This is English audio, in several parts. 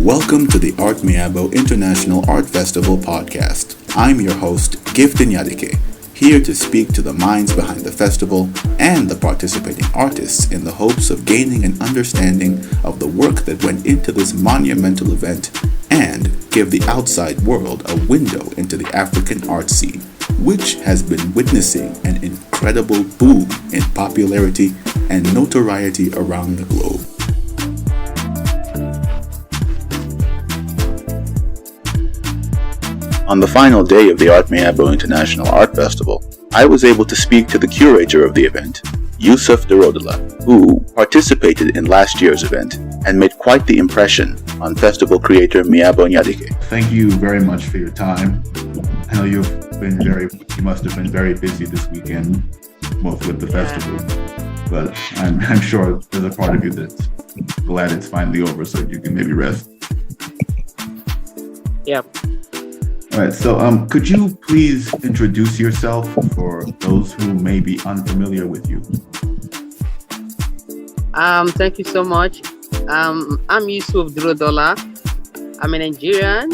Welcome to the Artmiabo International Art Festival podcast. I'm your host, Yusuf Enyadike, here to speak to the minds behind the festival and the participating artists in the hopes of gaining an understanding of the work that went into this monumental event and give the outside world a window into the African art scene, which has been witnessing an incredible boom in popularity and notoriety around the globe. On the final day of the Artmiabo International Art Festival, I was able to speak to the curator of the event, Yusuf Durodola, who participated in last year's event and made quite the impression on festival creator Miabo Enyadike. Thank you very much for your time. I know you must have been very busy this weekend, both with the festival, but I'm sure there's a part of you that's glad it's finally over so you can maybe rest. Yep. All right, so could you please introduce yourself for those who may be unfamiliar with you? Thank you so much. I'm Yusuf Durodola. I'm a Nigerian,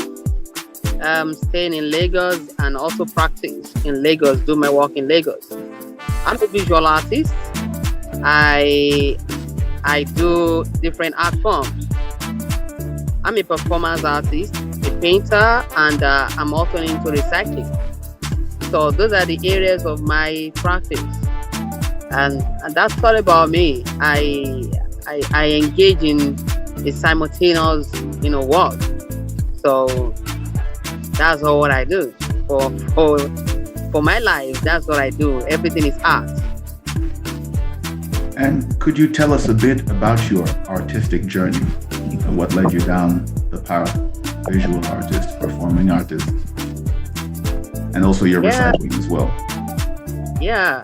staying in Lagos and also practice in Lagos, do my work in Lagos. I'm a visual artist. I do different art forms. I'm a performance artist, a painter, and I'm also into recycling. So those are the areas of my practice, and that's all about me. I engage in a simultaneous, work. So that's all what I do for my life. That's what I do. Everything is art. And could you tell us a bit about your artistic journey and what led you down the path? Visual artist, performing artist, and also your recycling as well. Yeah,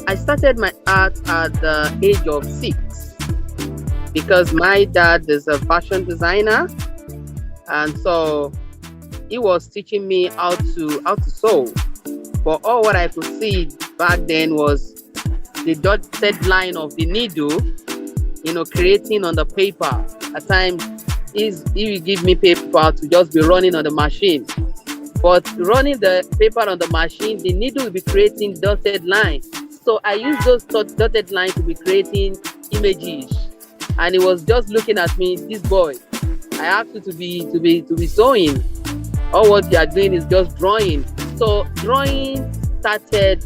I started my art at the age of 6 because my dad is a fashion designer, and so he was teaching me how to sew. But all what I could see back then was the dotted line of the needle, creating on the paper. At times, he will give me paper to just be running on the machine. But running the paper on the machine, the needle will be creating dotted lines. So I use those dotted lines to be creating images. And he was just looking at me, this boy, I asked you to be sewing. All what you are doing is just drawing. So drawing started,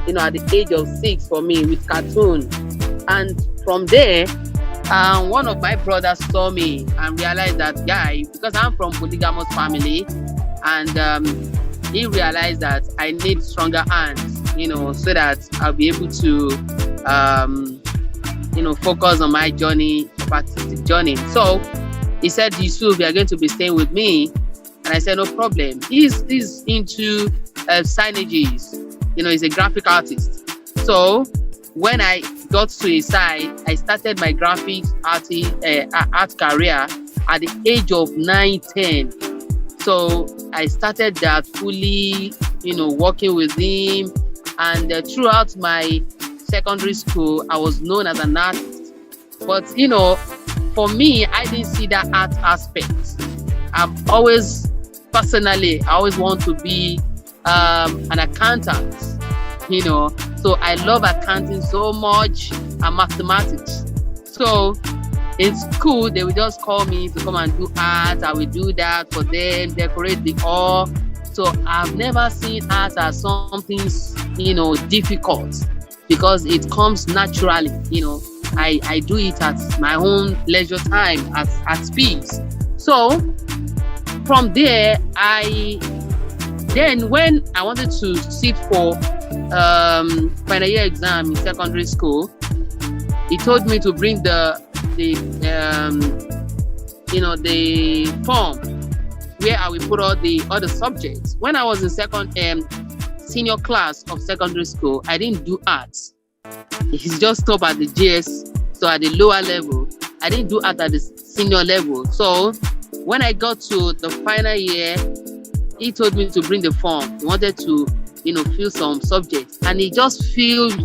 at the age of 6 for me with cartoon. And from there, one of my brothers saw me and realized that guy, because I'm from polygamous family, and he realized that I need stronger hands, so that I'll be able to, focus on my journey, artistic journey. So he said, Yusuf, you are going to be staying with me. And I said, no problem. He's into signages, he's a graphic artist. So when I got to his side, I started my graphics art career at the age of 9-10. So I started that fully, working with him. And throughout my secondary school, I was known as an artist. But, for me, I didn't see that art aspect. I always want to be an accountant, So I love accounting so much and mathematics. So in school, they would just call me to come and do art. I will do that for them, decorate the hall. So I've never seen art as something, difficult because it comes naturally. I do it at my own leisure time, at speed. So from there, when I wanted to sit for final year exam in secondary school, he told me to bring the form where I will put all the other subjects. When I was in senior class of secondary school, I didn't do arts. He's just stopped at the GS, so at the lower level. I didn't do art at the senior level. So when I got to the final year, he told me to bring the form. He wanted to, fill some subjects, and he just filled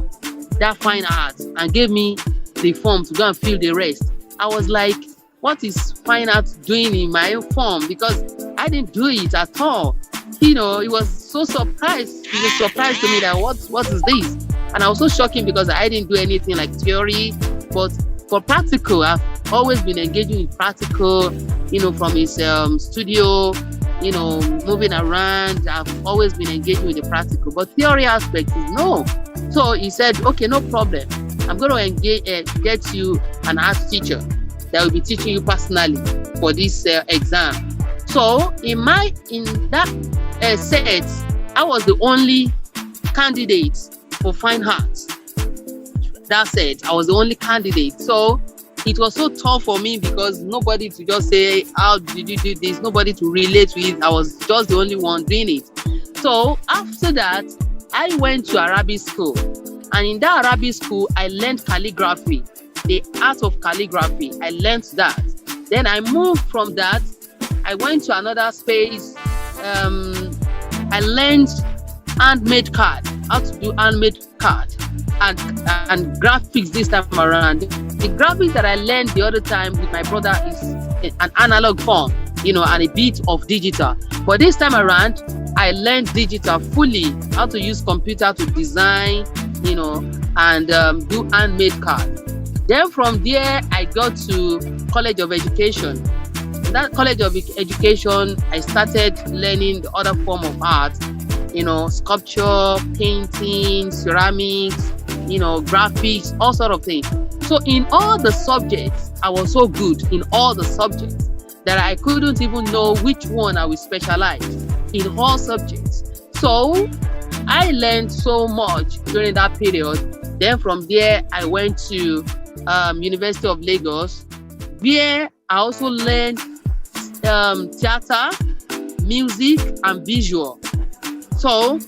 that fine art and gave me the form to go and fill the rest. I was like, what is fine art doing in my own form? Because I didn't do it at all. He was so surprised. He was surprised to me that what is this? And I was so shocking because I didn't do anything like theory, but for practical, I've always been engaging in practical, from his studio, moving around. I've always been engaging with the practical, but theory aspect is no. So he said, okay, no problem. I'm going to get you an art teacher that will be teaching you personally for this exam. So in that set, I was the only candidate for fine arts. That said, I was the only candidate. So it was so tough for me because nobody to just say, how did you do this? Nobody to relate with. I was just the only one doing it. So after that, I went to Arabic school. And in that Arabic school, I learned calligraphy, the art of calligraphy. I learned that. Then I moved from that. I went to another space. I learned handmade card, how to do handmade card and graphics this time around. The graphics that I learned the other time with my brother is an analog form, and a bit of digital. But this time around, I learned digital fully, how to use computer to design, and do handmade card. Then from there, I got to College of Education. In that College of Education, I started learning the other form of art, sculpture, painting, ceramics, graphics, all sort of things. So in all the subjects, I was so good in all the subjects that I couldn't even know which one I would specialize in all subjects. So I learned so much during that period. Then from there, I went to University of Lagos, where I also learned theater, music, and visual. So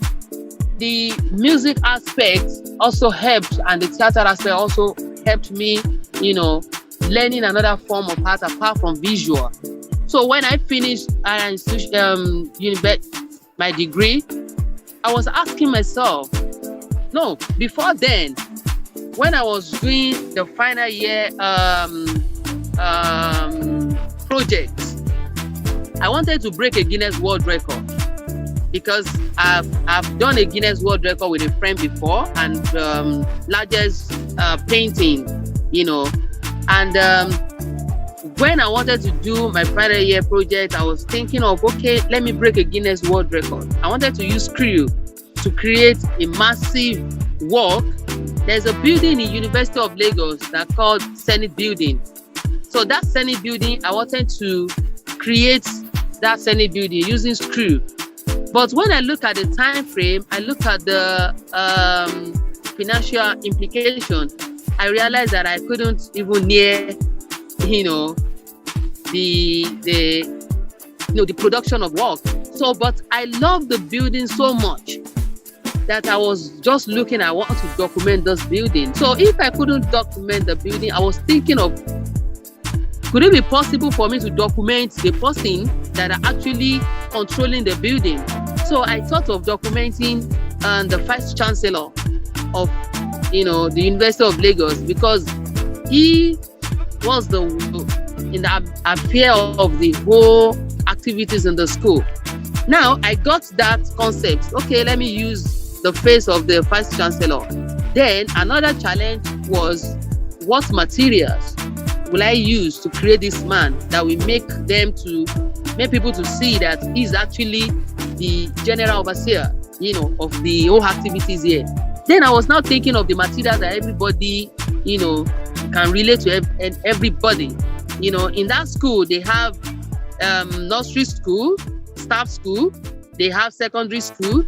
the music aspect also helped, and the theater aspect also helped me, learning another form of art apart from visual. So when I finished my degree, I was asking myself, no, before then, when I was doing the final year project, I wanted to break a Guinness World Record because I've done a Guinness World Record with a friend before, and largest painting, and when I wanted to do my final year project, I was thinking of, okay, let me break a Guinness World Record. I wanted to use screw to create a massive work. There's a building in University of Lagos that's called Senate Building. So that Senate Building, I wanted to create that Senate Building using screw. But when I look at the time frame, I look at the financial implication, I realized that I couldn't even near, the production of work. So, but I love the building so much that I was just looking, I want to document this building. So if I couldn't document the building, I was thinking of, could it be possible for me to document the person that are actually controlling the building? So I thought of documenting the Vice Chancellor of, the University of Lagos, because he was in the affair of the whole activities in the school. Now I got that concept. Okay, let me use the face of the Vice Chancellor. Then another challenge was, what materials will I use to create this man that will make people to see that he's actually the general overseer, of the whole activities here. Then I was now thinking of the materials that everybody, can relate to everybody. In that school, they have nursery school, staff school, they have secondary school,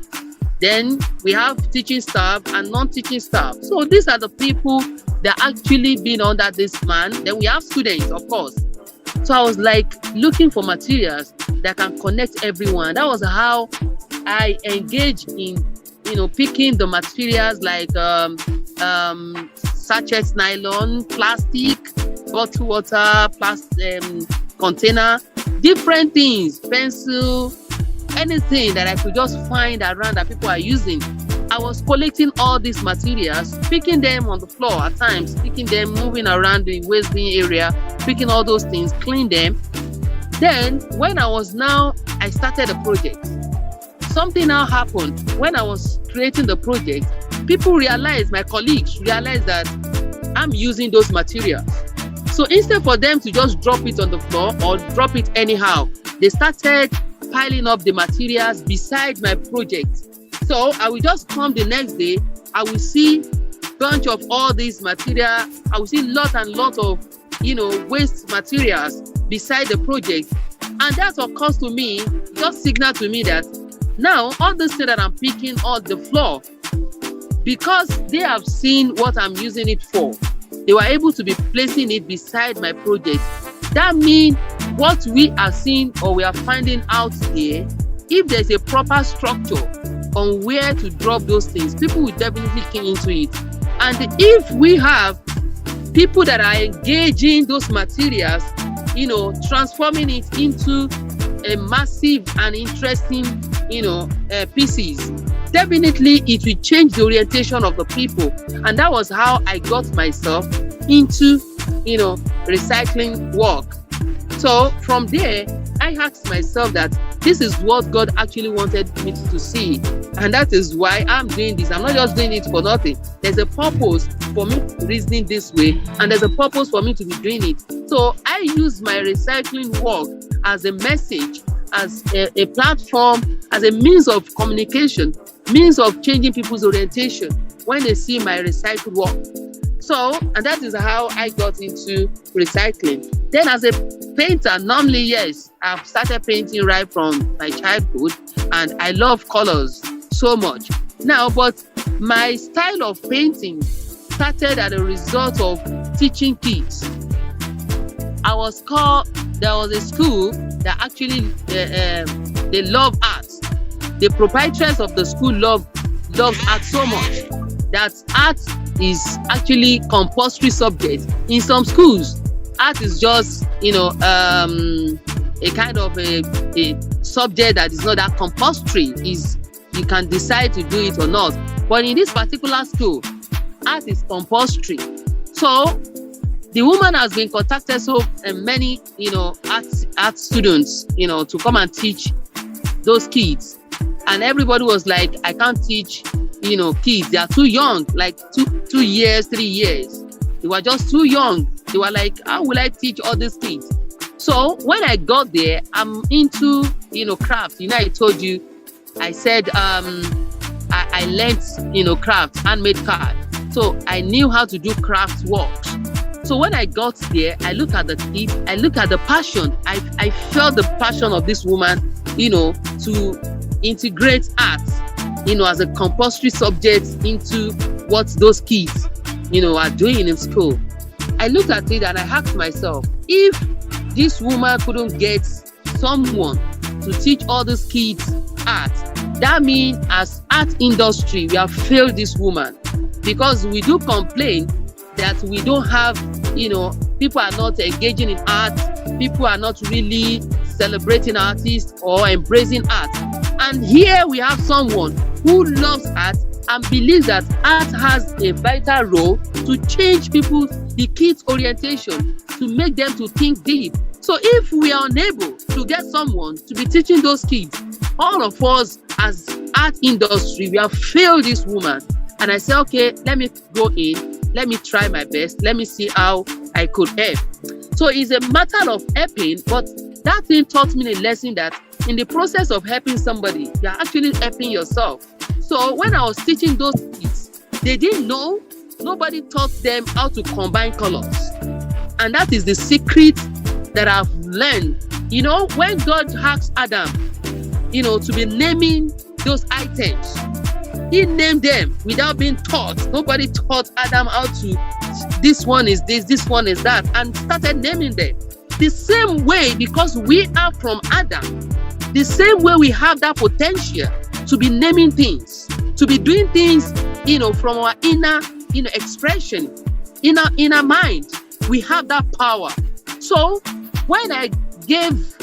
then we have teaching staff and non-teaching staff. So these are the people that actually been under this man. Then we have students, of course. So I was like looking for materials that can connect everyone. That was how I engaged in, picking the materials like sachets, nylon, plastic, bottled water, plastic container, different things, pencil, anything that I could just find around that people are using. I I was collecting all these materials, picking them on the floor at times, picking them, moving around the waste bin area, picking all those things, clean them. Then when I started a project. Something now happened when I was creating the project. People realized, my colleagues realized that I'm using those materials. So instead for them to just drop it on the floor or drop it anyhow, they started piling up the materials beside my project. So I will just come the next day, I will see bunch of all these material, I will see lot and lot of, waste materials beside the project. And that's what caused to me, just signal to me that now all this thing that I'm picking on the floor, because they have seen what I'm using it for, they were able to be placing it beside my project. That means what we are seeing or we are finding out here, if there's a proper structure on where to drop those things, people will definitely key into it. And if we have people that are engaging those materials, transforming it into a massive and interesting, pieces, definitely it will change the orientation of the people. And that was how I got myself into, recycling work. So from there, I asked myself that this is what God actually wanted me to see. And that is why I'm doing this. I'm not just doing it for nothing. There's a purpose for me reasoning this way, and there's a purpose for me to be doing it. So I use my recycling work as a message, as a platform, as a means of communication, means of changing people's orientation when they see my recycled work. So, and that is how I got into recycling. Then as a painter, normally, yes, I've started painting right from my childhood, and I love colors so much. Now, but my style of painting started as a result of teaching kids. There was a school that actually, they love art. The proprietress of the school loves art so much that art is actually compulsory subject in some schools. Art is just, a kind of a subject that is not that compulsory. You can decide to do it or not. But in this particular school, art is compulsory. So the woman has been contacted so many, art students, to come and teach those kids. And everybody was like, I can't teach, kids. They are too young, like 2 years, 3 years. They were just too young. They were like, how will I teach all these kids? So when I got there, I'm into, craft. I told you, I said, I learned, craft, handmade card. So I knew how to do craft work. So when I got there, I look at the kids, I look at the passion. I felt the passion of this woman, to integrate art, as a compulsory subject into what those kids, are doing in school. I looked at it and I asked myself, if this woman couldn't get someone to teach all these kids art, that means as art industry, we have failed this woman, because we do complain that we don't have, people are not engaging in art, people are not really celebrating artists or embracing art. And here we have someone who loves art and believes that art has a vital role to change the kids' orientation, to make them to think deep. So if we are unable to get someone to be teaching those kids, all of us as art industry, we have failed this woman. And I said, okay, let me go in, let me try my best, let me see how I could help. So it's a matter of helping, but that thing taught me a lesson that in the process of helping somebody, you're actually helping yourself. So when I was teaching those kids, they didn't know, nobody taught them how to combine colors. And that is the secret that I've learned. When God asked Adam, to be naming those items, he named them without being taught. Nobody taught Adam how to, this one is this one is that, and started naming them. The same way, because we are from Adam, the same way we have that potential to be naming things, to be doing things, from our inner, expression, inner mind. We have that power. So when I gave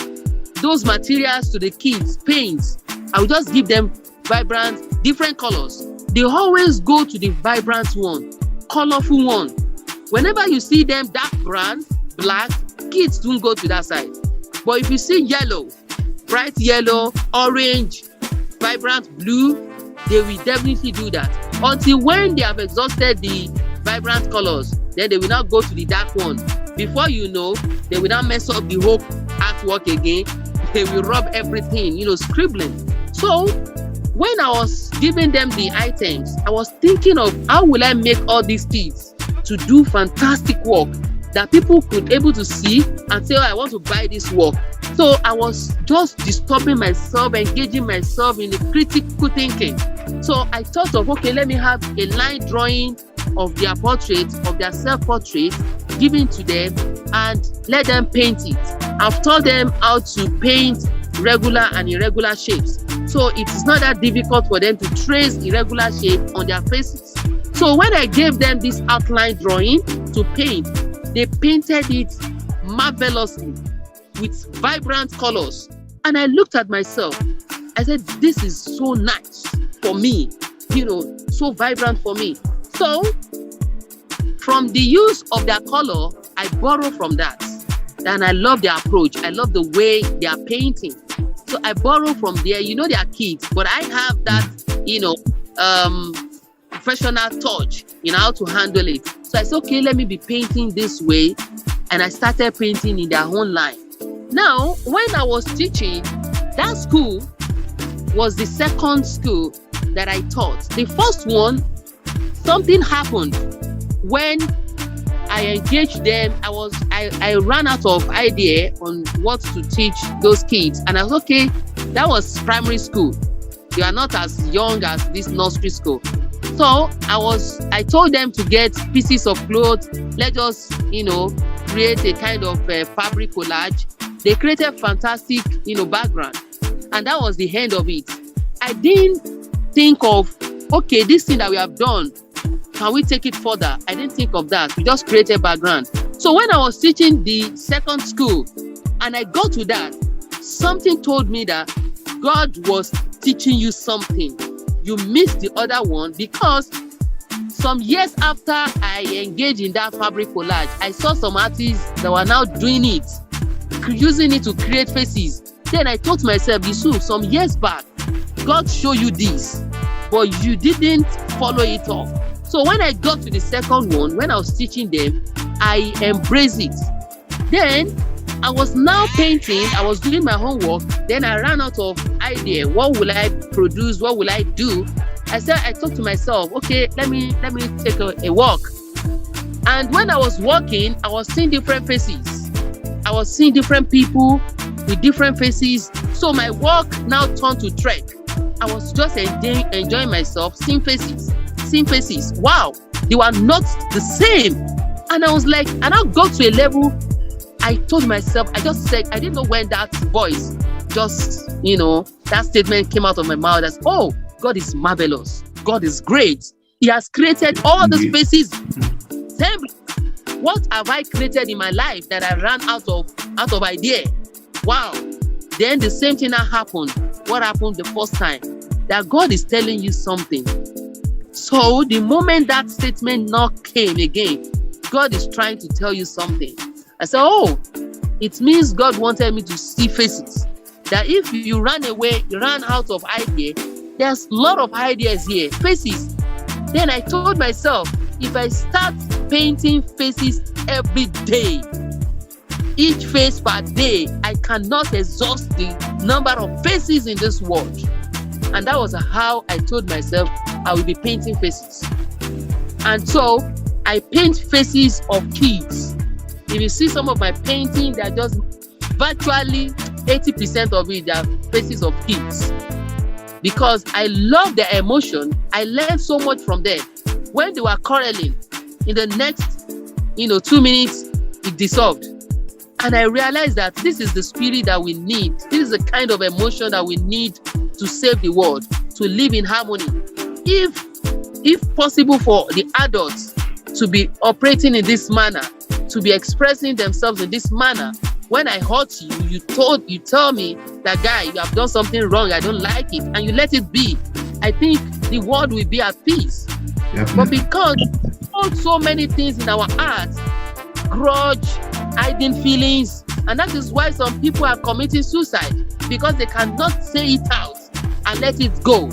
those materials to the kids, paints, I would just give them vibrant, different colors. they always go to the vibrant one, colorful one. Whenever you see them dark brown, black, kids don't go to that side. But if you see yellow, bright yellow, orange, vibrant blue, they will definitely do that. Until when they have exhausted the vibrant colors, then they will now go to the dark one. Before you know, they will now mess up the whole artwork again. They will rub everything, scribbling. So when I was giving them the items, I was thinking of how will I make all these kids to do fantastic work that people could able to see and say, oh, I want to buy this work. So I was just disturbing myself, engaging myself in the critical thinking. So I thought of, okay, let me have a line drawing of their portrait, of their self-portrait, given to them and let them paint it. I've taught them how to paint regular and irregular shapes. So it is not that difficult for them to trace irregular shape on their faces. So when I gave them this outline drawing to paint, they painted it marvelously with vibrant colors. And I looked at myself. I said, this is so nice for me, so vibrant for me. So from the use of their color, I borrow from that. And I love their approach. I love the way they are painting. So I borrow from there. They are kids, but I have that, professional touch, how to handle it. So I said, okay, let me be painting this way. And I started painting in their own line. Now, when I was teaching, that school was the second school that I taught. The first one, something happened when I engaged them. I ran out of idea on what to teach those kids. And I was okay, that was primary school. You are not as young as this nursery school. So I told them to get pieces of clothes. Let us, create a kind of fabric collage. They created fantastic, background. And that was the end of it. I didn't think of, okay, this thing that we have done, can we take it further? I didn't think of that. We just created background. So when I was teaching the second school and I got to that, something told me that God was teaching you something. You missed the other one because some years after I engaged in that fabric collage, I saw some artists that were now doing it, using it to create faces. Then I thought to myself, Yusuf, some years back, God showed you this, but you didn't follow it up. So when I got to the second one, when I was teaching them, I embraced it. Then I was now painting, I was doing my homework. Then I ran out of idea. What will I produce? What will I do? I thought to myself, okay, let me take a walk. And when I was walking, I was seeing different faces. I was seeing different people with different faces. So my walk now turned to trek. I was just enjoying myself, seeing faces. Wow, they were not the same. And I was like, and I got to a level, I told myself, I just said, I didn't know when that voice just, that statement came out of my mouth as, oh, God is marvelous. God is great. He has created all the spaces. What have I created in my life that I ran out of idea? Wow. Then the same thing that happened. What happened the first time? That God is telling you something. So the moment that statement not came again, God is trying to tell you something. I said, oh, it means God wanted me to see faces. That if you ran away, you ran out of idea, there's a lot of ideas here, faces. Then I told myself, if I start painting faces every day, each face per day, I cannot exhaust the number of faces in this world. And that was how I told myself I will be painting faces. And so I paint faces of kids. If you see some of my painting, they're just virtually 80% of it are faces of kids. Because I love their emotion. I learned so much from them. When they were quarreling, in the next 2 minutes, it dissolved. And I realized that this is the spirit that we need. This is the kind of emotion that we need to save the world, to live in harmony. If possible for the adults to be operating in this manner, to be expressing themselves in this manner, when I hurt you, you tell me that, guy, you have done something wrong, I don't like it, and you let it be. I think the world will be at peace. Definitely. But because we hold so many things in our hearts, grudge, hiding feelings, and that is why some people are committing suicide, because they cannot say it out and let it go,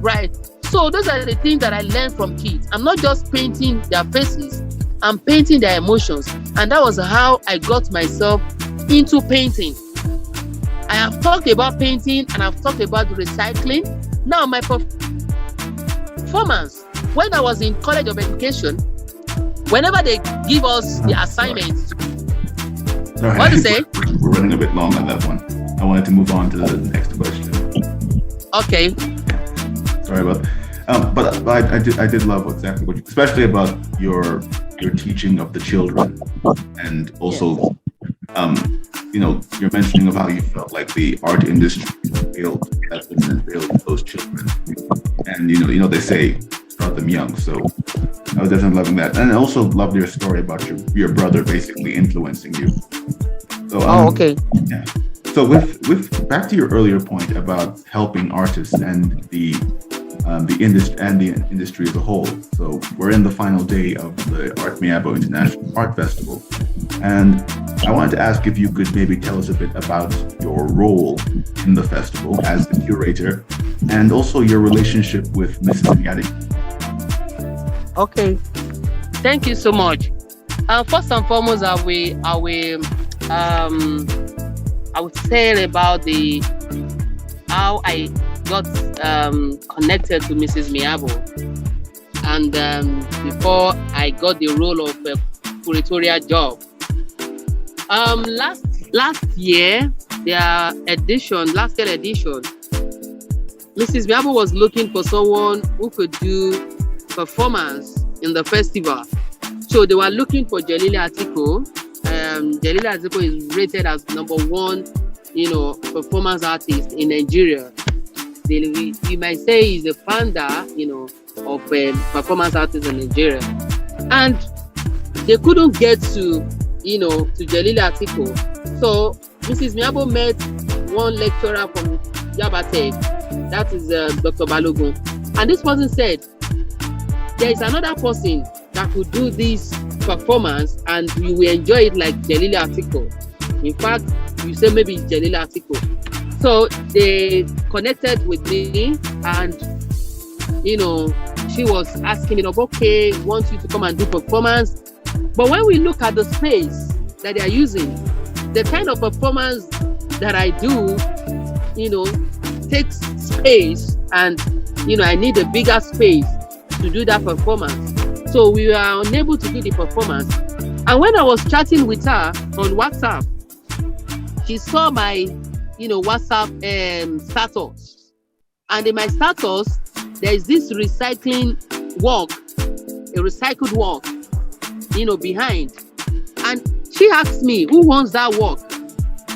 right? So those are the things that I learned from kids. I'm not just painting their faces, I'm painting their emotions. And that was how I got myself into painting. I have talked about painting and I've talked about recycling. Now my performance, when I was in College of Education, whenever they give us the assignments, what to say? We're running a bit long on that one. I wanted to move on to the next question. Okay. Sorry about but I did love exactly what you, especially about your teaching of the children, and also you're mentioning of how you felt like the art industry failed those children, and they say start them young. So I was definitely loving that, and I also loved your story about your brother basically influencing you. So okay. Yeah. So with back to your earlier point about helping artists and the industry as a whole. So we're in the final day of the Artmiabo International Art Festival, and I wanted to ask if you could maybe tell us a bit about your role in the festival as the curator, and also your relationship with Mrs. Enyadike. Okay, thank you so much. First and foremost, I would say about how I got connected to Mrs. Miabo, and before I got the role of a curatorial job. Last year edition, Mrs. Miabo was looking for someone who could do performance in the festival. So they were looking for Jelila Atiko. Jelila Atiko is rated as #1, performance artist in Nigeria. We might say he's the founder, of performance artists in Nigeria. And they couldn't get to Jelila Atiko. So Mrs. Miabo met one lecturer from Yabatek, that is Dr. Balogun. And this person said, there is another person that could do this performance and you will enjoy it like Jelila Atiko. In fact, you say maybe Jelila Atiko. So they connected with me, and she was asking me, okay, want you to come and do performance. But when we look at the space that they are using, the kind of performance that I do, takes space, and I need a bigger space to do that performance. So we were unable to do the performance. And when I was chatting with her on WhatsApp, she saw my WhatsApp status, and in my status there is this recycling work, a recycled work behind, and she asked me, who wants that work?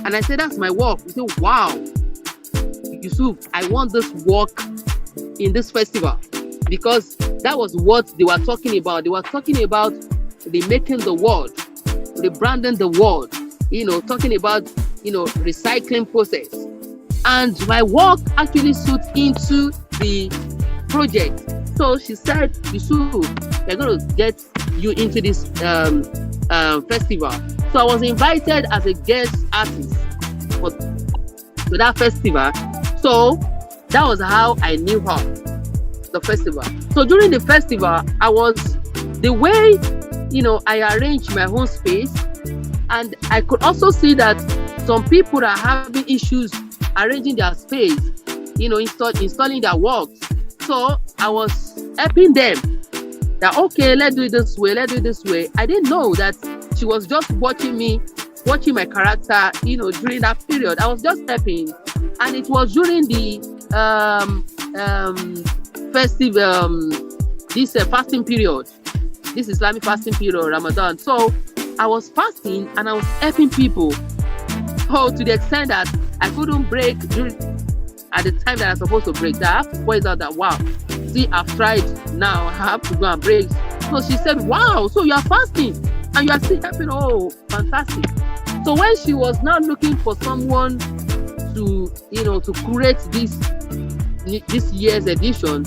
And I said, that's my work. She said, wow, Yusuf, I want this work in this festival, because that was what they were talking about. They were talking about the making the world, the branding the world, talking about recycling process. And my work actually suits into the project. So she said, Yusuf, we're going to get you into this festival. So I was invited as a guest artist to that festival. So that was how I knew her, the festival. So during the festival, the way I arranged my own space, and I could also see that some people are having issues arranging their space, installing their works. So I was helping them that, okay, let's do it this way. I didn't know that she was just watching my character, during that period. I was just helping. And it was during the festival, this fasting period, this Islamic fasting period, Ramadan. So I was fasting and I was helping people. Oh, to the extent that I couldn't break at the time that I was supposed to break. That I have to point out that, wow, see, I've tried now, I have to go and break. So she said, wow, so you are fasting and you are still helping. Oh, fantastic. So when she was now looking for someone to curate this year's edition,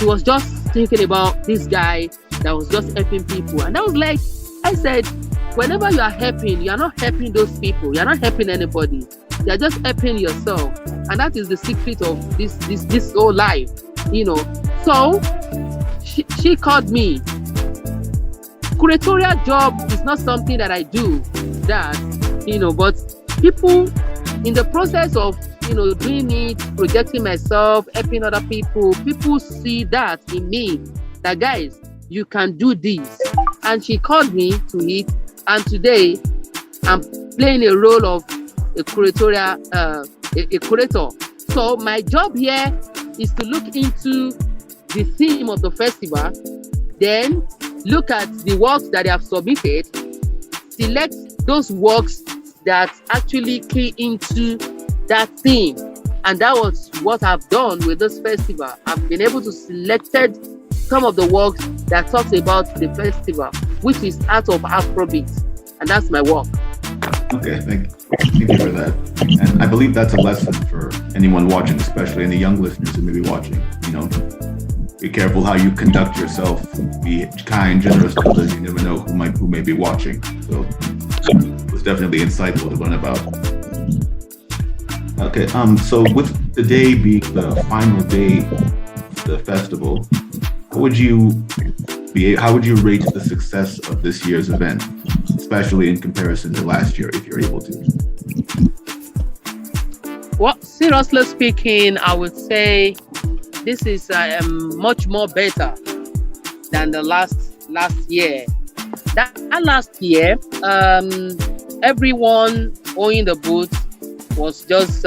he was just thinking about this guy that was just helping people. And I was like, I said, whenever you are helping, you are not helping those people. You are not helping anybody. You are just helping yourself. And that is the secret of this whole life, you know. So she called me. Curatorial job is not something that I do, that, you know, but people in the process of, you know, doing it, projecting myself, helping other people see that in me, that guys, you can do this. And she called me to it, and today I'm playing a role of a curatorial, a curator. So my job here is to look into the theme of the festival, then look at the works that they have submitted, select those works that actually key into that theme. And that was what I've done with this festival. I've been able to select some of the works that talks about the festival, which is art of Afrobeat. And that's my work. Okay, thank you for that. And I believe that's a lesson for anyone watching, especially any young listeners who may be watching. You know, be careful how you conduct yourself. Be kind, generous, because you never know who may be watching. So it was definitely insightful to learn about. Okay, so with today being the final day of the festival, how would you rate the success of this year's event, especially in comparison to last year, if you're able to? Well, seriously speaking, I would say this is much more better than the last year. That last year, everyone owning the booth was just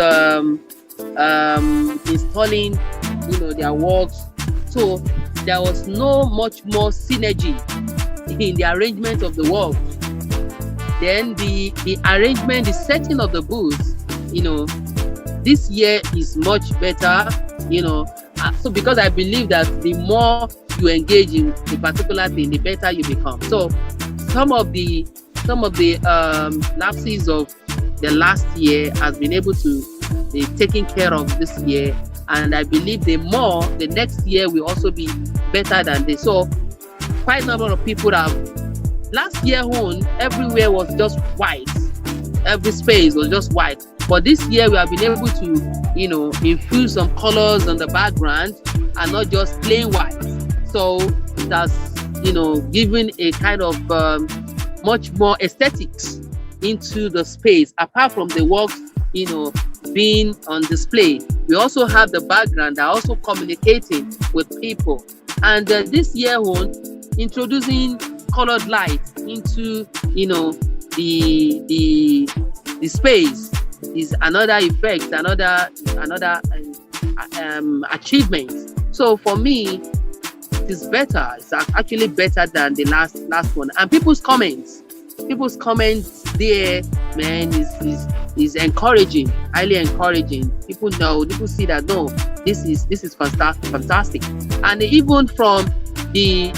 installing, you know, their works. So there was no much more synergy in the arrangement of the work. Then the arrangement, the setting of the booths, you know, this year is much better, you know. So because I believe that the more you engage in a particular thing, the better you become. So some of the lapses of the last year has been able to be taken care of this year, and I believe the next year will also be better than this. So quite a number of people last year everywhere was just white, every space was just white, but this year we have been able to, you know, infuse some colors on the background and not just plain white. So that's, you know, given a kind of much more aesthetics into the space, apart from the works, you know, being on display. We also have the background that are also communicating with people. And this year introducing colored light into, you know, the space is another effect, another achievement. So for me, it's better. It's actually better than the last one. And people's comments there, man, is encouraging, highly encouraging. People see that, no, this is fantastic. And even from the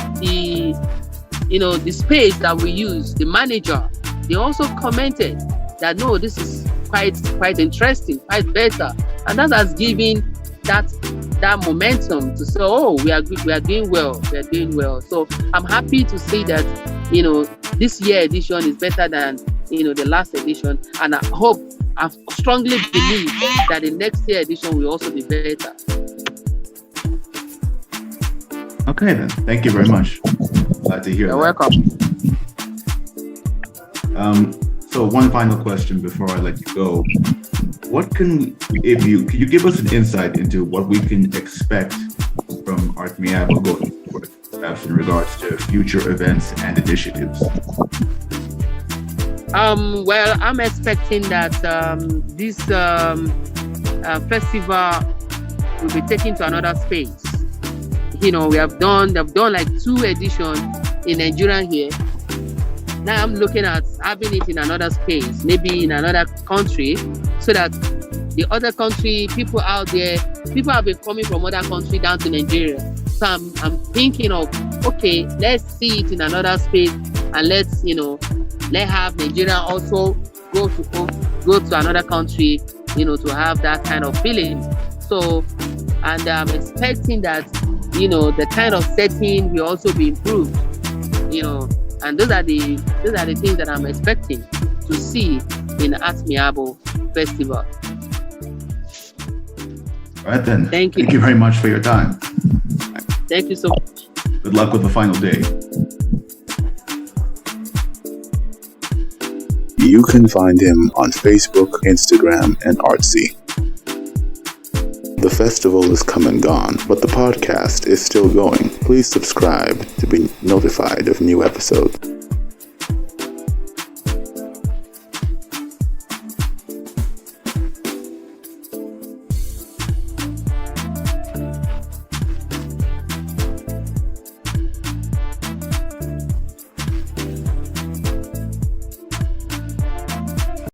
you know, the space that we use, the manager, they also commented that, no, this is quite interesting, quite better. And that has given that momentum to say, oh, we are doing well. So I'm happy to see that, you know, this year edition is better than, you know, the last edition, and I strongly believe that the next year edition will also be better. Okay then, thank you very much. Glad to hear. You're welcome. So one final question before I let you go. Can you give us an insight into what we can expect from Artmiabo going forward, perhaps in regards to future events and initiatives? Well, I'm expecting that this festival will be taken to another space. You know, they've done like 2 editions in Nigeria here. Now I'm looking at having it in another space, maybe in another country, so that the other country, people out there, people have been coming from other countries down to Nigeria. So I'm thinking of, okay, let's see it in another space, and let's have Nigeria also go to another country, you know, to have that kind of feeling. So, and I'm expecting that the kind of setting will also be improved, and those are the things that I'm expecting to see in Artmiabo Festival. All right then. Thank you. Thank you very much for your time. Thank you so much. Good luck with the final day. You can find him on Facebook, Instagram, and Artsy. The festival is come and gone, but the podcast is still going. Please subscribe to be notified of new episodes.